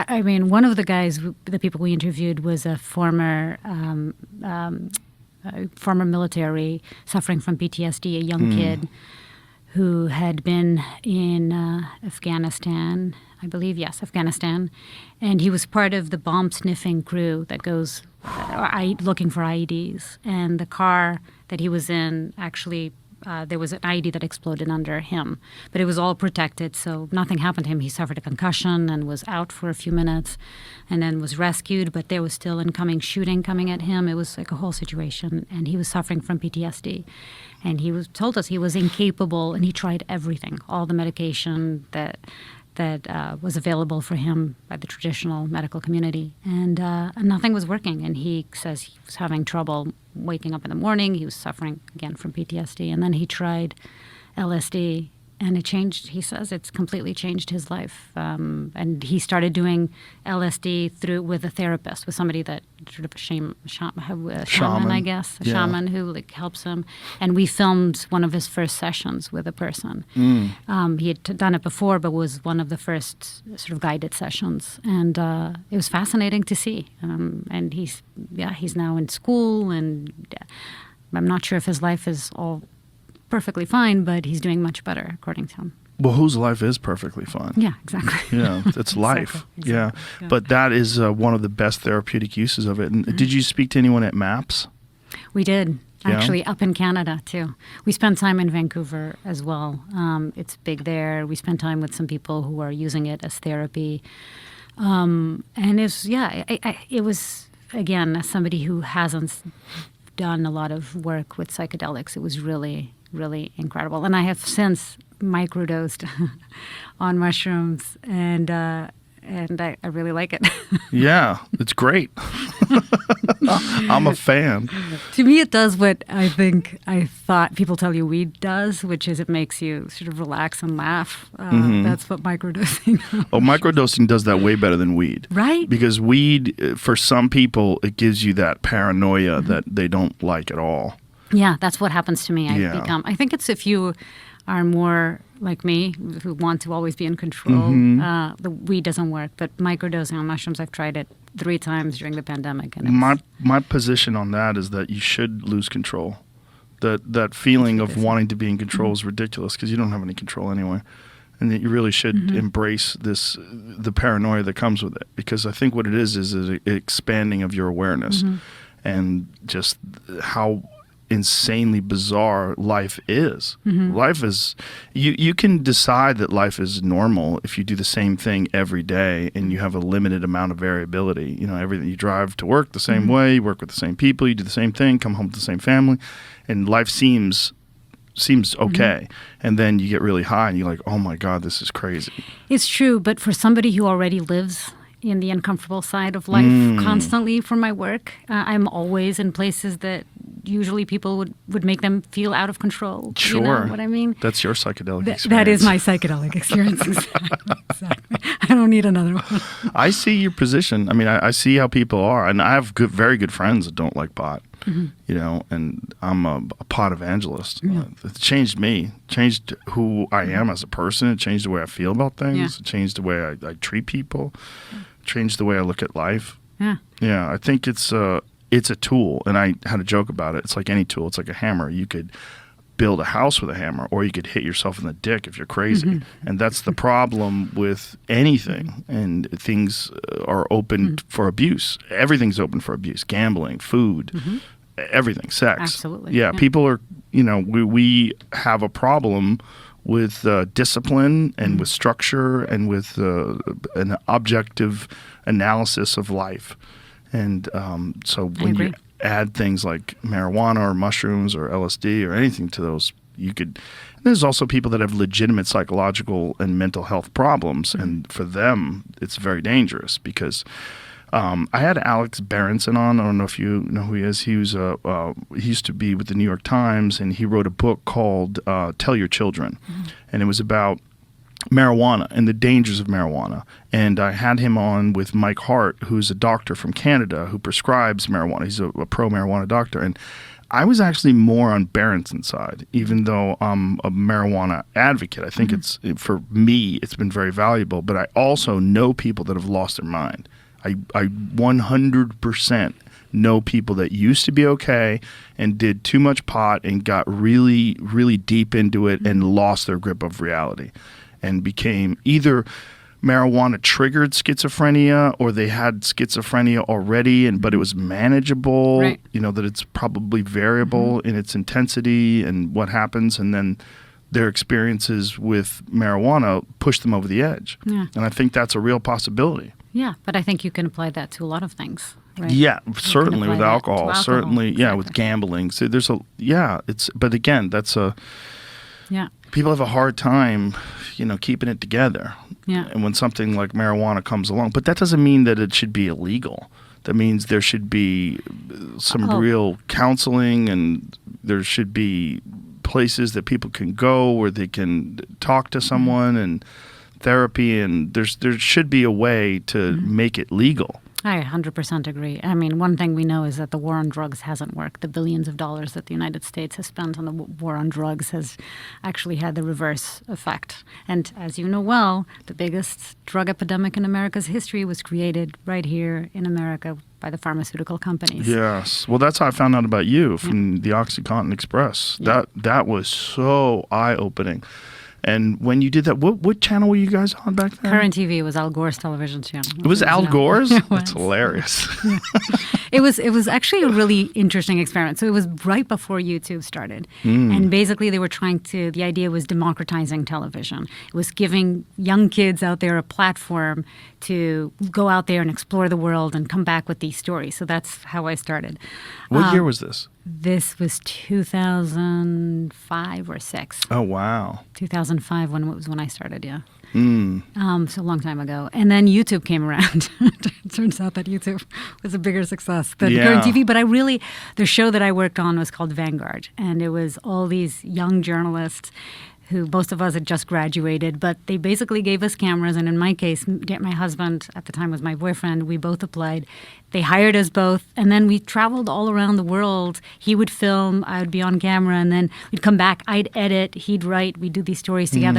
I mean, one of the guys, the people we interviewed, was a former military suffering from PTSD, a young kid who had been in Afghanistan, I believe, yes, Afghanistan. And he was part of the bomb-sniffing crew that goes looking for IEDs. And the car that he was in, actually, there was an IED that exploded under him. But it was all protected, so nothing happened to him. He suffered a concussion and was out for a few minutes and then was rescued, but there was still incoming shooting coming at him. It was like a whole situation, and he was suffering from PTSD. And he told us he was incapable, and he tried everything, all the medication that was available for him by the traditional medical community, and nothing was working. And he says he was having trouble waking up in the morning. He was suffering, again, from PTSD. And then he tried LSD, and it changed. He says it's completely changed his life. And he started doing LSD with a therapist, with somebody that sort of a shaman, I guess, a shaman who helps him. And we filmed one of his first sessions with a person. He had done it before, but was one of the first sort of guided sessions. And it was fascinating to see. And he's now in school, and I'm not sure if his life is all perfectly fine, but he's doing much better, according to him. Well, whose life is perfectly fine? Yeah, exactly. Yeah, it's life. Exactly. Yeah. But that is one of the best therapeutic uses of it. And did you speak to anyone at MAPS? We did, actually, up in Canada, too. We spent time in Vancouver as well. It's big there. We spent time with some people who are using it as therapy. And it was, again, as somebody who hasn't done a lot of work with psychedelics, it was really, really incredible. And I have since microdosed on mushrooms, and I really like it. Yeah, it's great. I'm a fan. To me, it does what I thought people tell you weed does, which is it makes you sort of relax and laugh. That's what microdosing does. Oh, microdosing does that way better than weed. Right? Because weed, for some people, it gives you that paranoia that they don't like at all. Yeah, that's what happens to me. I think it's if you are more like me, who want to always be in control, the weed doesn't work. But microdosing on mushrooms, I've tried it 3 times during the pandemic. And my position on that is that you should lose control. That feeling of wanting to be in control is ridiculous, because you don't have any control anyway. And that you really should embrace the paranoia that comes with it. Because I think what it is an expanding of your awareness and just how insanely bizarre life is. Life is, you can decide that life is normal if you do the same thing every day and you have a limited amount of variability. You know, everything, you drive to work the same way, you work with the same people, you do the same thing, come home to the same family, and life seems okay. And then you get really high and you're like, oh my God, this is crazy. It's true, but for somebody who already lives in the uncomfortable side of life constantly for my work, I'm always in places that usually people would make them feel out of control. Sure. You know what I mean? That's your psychedelic experience. That is my psychedelic experience. Exactly. I don't need another one. I see your position. I mean, I see how people are. And I have very good friends that don't like pot, you know, and I'm a pot evangelist. It changed me, changed who I am as a person. It changed the way I feel about things. It changed the way I treat people. Changed the way I look at life. Yeah, I think it's a tool, and I had a joke about it. It's like any tool. It's like a hammer. You could build a house with a hammer, or you could hit yourself in the dick if you're crazy. And that's the problem with anything. And things are open for abuse. Everything's open for abuse. Gambling, food, everything, sex. Absolutely. Yeah, people are, you know, we have a problem with discipline and with structure and with an objective analysis of life. And so when you add things like marijuana or mushrooms or LSD or anything to those, you could. There's also people that have legitimate psychological and mental health problems, and for them, it's very dangerous because. I had Alex Berenson on. I don't know if you know who he is. He was he used to be with the New York Times, and he wrote a book called "Tell Your Children," and it was about marijuana and the dangers of marijuana. And I had him on with Mike Hart, who's a doctor from Canada who prescribes marijuana. He's a pro-marijuana doctor, and I was actually more on Baronson's side, even though I'm a marijuana advocate. I think for me, it's been very valuable, but I also know people that have lost their mind. I 100% know people that used to be okay and did too much pot and got really, really deep into it and lost their grip of reality and became either marijuana triggered schizophrenia or they had schizophrenia already but it was manageable, right. That it's probably variable in its intensity and what happens, and then their experiences with marijuana push them over the edge. Yeah. And I think that's a real possibility. Yeah, but I think you can apply that to a lot of things. Right? Yeah, certainly with alcohol, certainly, exactly. with gambling. So but again, that's people have a hard time, keeping it together. Yeah. And when something like marijuana comes along, but that doesn't mean that it should be illegal. That means there should be some real counseling, and there should be places that people can go where they can talk to someone and therapy, and there should be a way to make it legal. I 100% agree. I mean, one thing we know is that the war on drugs hasn't worked. The billions of dollars that the United States has spent on the war on drugs has actually had the reverse effect. And as you know well, the biggest drug epidemic in America's history was created right here in America by the pharmaceutical companies. Yes. Well, that's how I found out about you from the OxyContin Express. Yeah. That was so eye-opening. And when you did that, what channel were you guys on back then? Current TV was Al Gore's television channel. It was Al Gore's? It was. That's hilarious. It was actually a really interesting experiment. So it was right before YouTube started. And basically the idea was democratizing television. It was giving young kids out there a platform to go out there and explore the world and come back with these stories. So that's how I started. What year was this? This was 2005 or 6. Oh, wow. 2005 was when I started, yeah. So a long time ago. And then YouTube came around. It turns out that YouTube was a bigger success than Current TV. But the show that I worked on was called Vanguard. And it was all these young journalists who most of us had just graduated, but they basically gave us cameras. And in my case, my husband at the time was my boyfriend. We both applied. They hired us both, and then we traveled all around the world. He would film, I would be on camera, and then we'd come back. I'd edit, he'd write. We'd do these stories together.